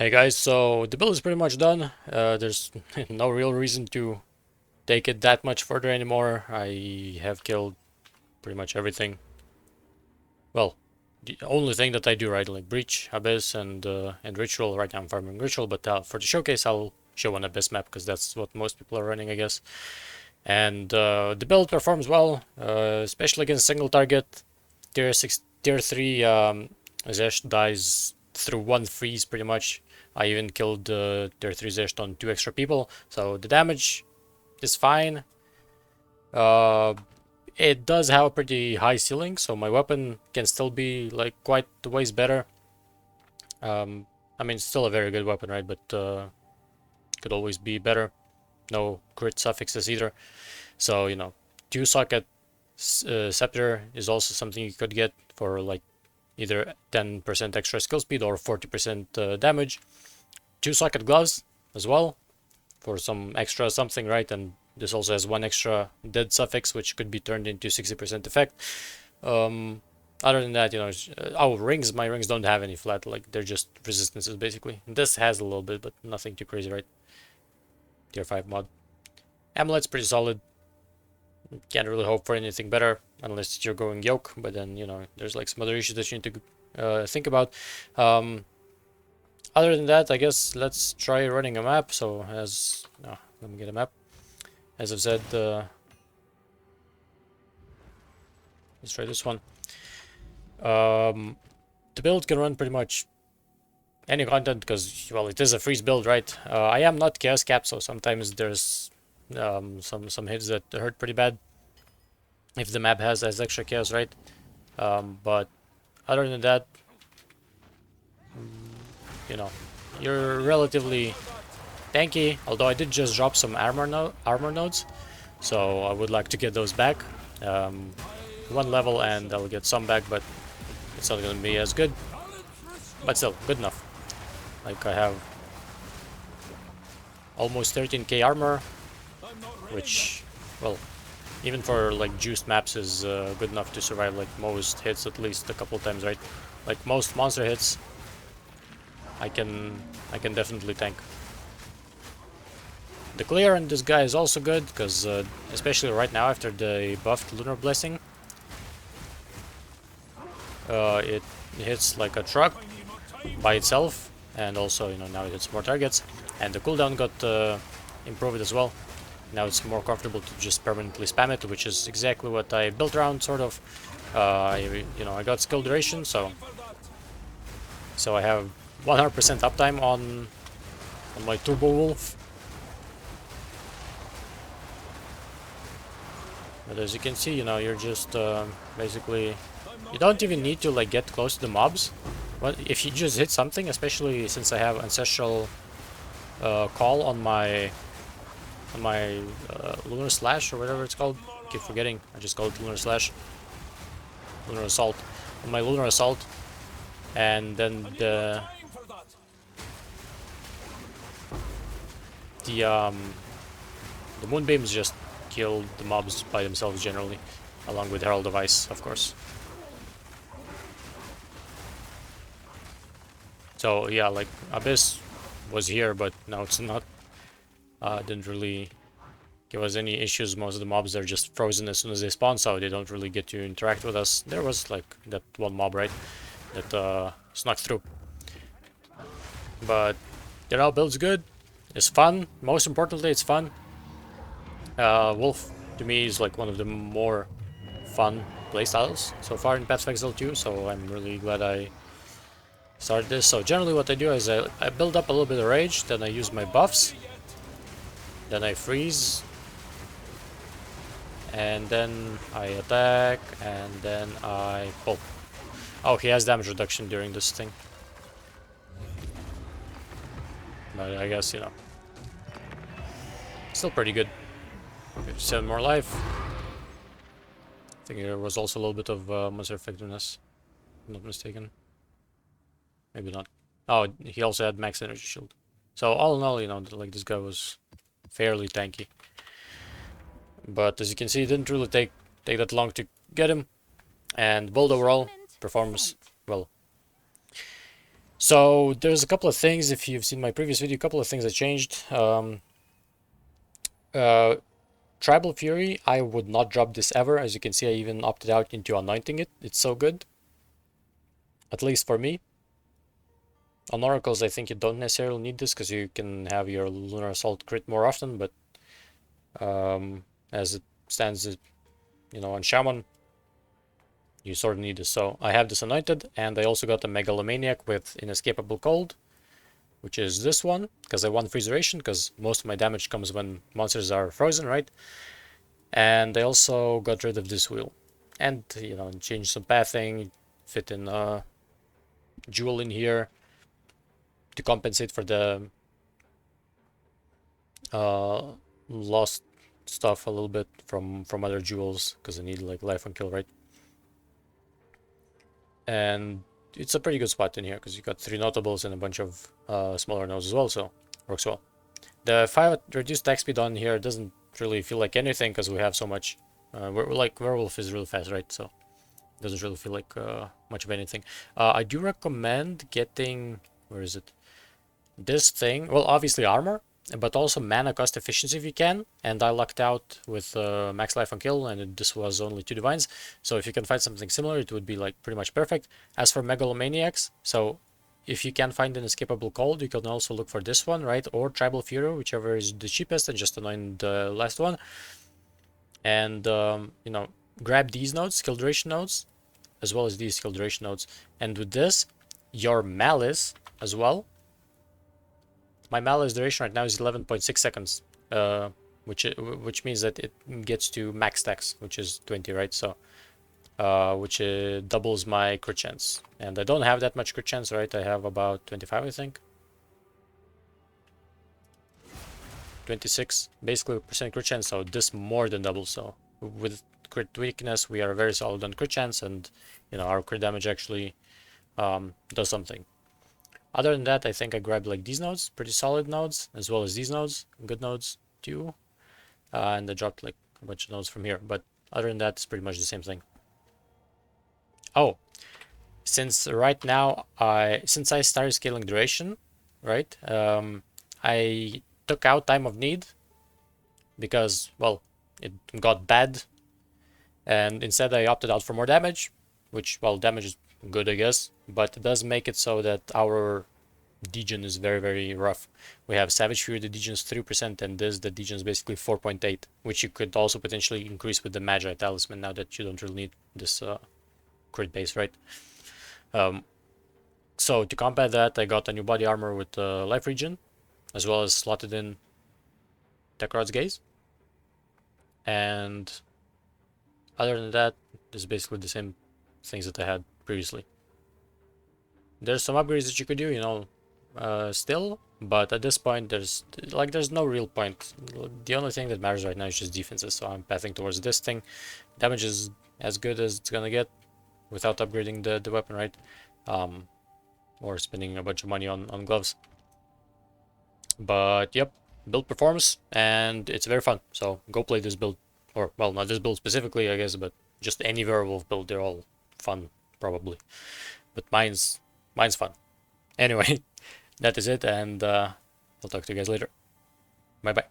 Hey guys, so the build is pretty much done. There's no real reason to take it that much further anymore. I have killed pretty much everything. Well, the only thing that I do right, like Breach, Abyss, and Ritual. Right now I'm farming Ritual, but for the showcase I'll show an Abyss map because that's what most people are running, I guess. And the build performs well, especially against single target. Tier 3 Zesh dies through one freeze pretty much. I even killed Tier 3 Zesh on 2 extra people, so the damage is fine. Uh, it does have a pretty high ceiling, so my weapon can still be like quite a ways better. I mean, it's still a very good weapon, right? But could always be better. No crit suffixes either. So, you know, 2-socket Scepter is also something you could get for like either 10% extra skill speed or 40% damage. 2-socket gloves as well for some extra something, right? And this also has one extra dead suffix, which could be turned into 60% effect. Other than that, you know, oh, rings. My rings don't have any flat, like they're just resistances basically. This has a little bit, but nothing too crazy, right? Tier 5 mod. Amulet's pretty solid. Can't really hope for anything better unless you're going yoke, but then, you know, there's like some other issues that you need to think about. Other than that, I guess let's try running a map. So as let me get a map. As I've said, let's try this one. The build can run pretty much any content because, well, it is a freeze build, right? I am not chaos cap, so sometimes there's some hits that hurt pretty bad if the map has extra chaos, right? But other than that, you know, you're relatively tanky. Although I did just drop some armor nodes, so I would like to get those back. One level and I'll get some back, but it's not gonna be as good. But still, good enough. Like I have almost 13k armor, which, well, even for like juiced maps is good enough to survive like most hits at least a couple times, right? Like most monster hits, I can definitely tank. The clear on this guy is also good because especially right now after the buffed Lunar Blessing, it hits like a truck by itself, and also, you know, now it hits more targets, and the cooldown got improved as well. Now it's more comfortable to just permanently spam it, which is exactly what I built around, sort of. You know, I got skill duration, so I have 100% uptime on my Turbo Wolf. But as you can see, you know, you're just basically, you don't even need to like get close to the mobs. But if you just hit something, especially since I have Ancestral Call on my Lunar Slash or whatever it's called. I keep forgetting. I just call it Lunar Slash. Lunar Assault. On my Lunar Assault. And then the Moonbeams just kill the mobs by themselves generally. Along with Herald of Ice, of course. So yeah, like Abyss was here, but now it's not. Didn't really give us any issues. Most of the mobs are just frozen as soon as they spawn, so they don't really get to interact with us. There was like that one mob, right, that snuck through. But you know, build's good. It's fun. Most importantly, it's fun. Wolf to me is like one of the more fun playstyles so far in Path of Exile 2, so I'm really glad I started this. So generally what I do is I build up a little bit of rage, then I use my buffs, then I freeze, and then I attack, and then I pull. Oh, he has damage reduction during this thing. But I guess, you know, still pretty good. 57 more life. I think there was also a little bit of monster effectiveness, if I'm not mistaken. Maybe not. Oh, he also had max energy shield. So all in all, you know, like this guy was fairly tanky. But as you can see, it didn't really take that long to get him. And build overall performs well. So there's a couple of things, if you've seen my previous video, a couple of things that changed. Uh, Tribal Fury, I would not drop this ever. As you can see, I even opted out into anointing it. It's so good. At least for me. On Oracles, I think you don't necessarily need this because you can have your Lunar Assault crit more often, but as it stands, you know, on Shaman, you sort of need this. So I have this anointed, and I also got a Megalomaniac with Inescapable Cold, which is this one, because I want freeze duration, because most of my damage comes when monsters are frozen, right? And I also got rid of this wheel. And, you know, change some pathing, fit in a jewel in here to compensate for the lost stuff a little bit from other jewels, because I need like life on kill, right? And it's a pretty good spot in here because you got 3 notables and a bunch of smaller nodes as well, so works well. The 5 reduced attack speed on here doesn't really feel like anything because we have so much. We're like Werewolf is really fast, right? So it doesn't really feel like much of anything. I do recommend getting, where is it? This thing. Well, obviously armor, but also mana cost efficiency if you can. And I lucked out with max life on kill, and this was only 2 divines. So if you can find something similar, it would be like pretty much perfect. As for Megalomaniacs, so if you can find an escapable cold, you can also look for this one, right? Or Tribal Fury, whichever is the cheapest, and just anoint the last one. And, you know, grab these nodes, skill duration nodes, as well as these skill duration nodes. And with this, your Malice as well. My Malice duration right now is 11.6 seconds, which means that it gets to max stacks, which is 20, right? So, which doubles my crit chance. And I don't have that much crit chance, right? I have about 25, I think. 26, basically percent crit chance, so this more than doubles. So with crit weakness, we are very solid on crit chance, and you know, our crit damage actually does something. Other than that, I think I grabbed like these nodes, pretty solid nodes, as well as these nodes, good nodes too. And I dropped like a bunch of nodes from here. But other than that, it's pretty much the same thing. Oh, since right now, since I started scaling duration, right? I took out time of need because, well, it got bad. And instead I opted out for more damage, which, well, damage is good, I guess. But it does make it so that our degen is very, very rough. We have Savage Fury, the degen is 3%, and this, the degen is basically 4.8, which you could also potentially increase with the Magi Talisman now that you don't really need this crit base, right? So to combat that, I got a new body armor with life regen, as well as slotted in Tekrod's Gaze. And other than that, it's basically the same things that I had previously. There's some upgrades that you could do, you know, still, but at this point there's no real point. The only thing that matters right now is just defenses, so I'm pathing towards this thing. Damage is as good as it's gonna get without upgrading the weapon, right? Or spending a bunch of money on gloves. But yep, build performs and it's very fun, so go play this build. Or, well, not this build specifically, I guess, but just any werewolf build, they're all fun, probably. But mine's fun. Anyway, that is it, and I'll talk to you guys later. Bye bye.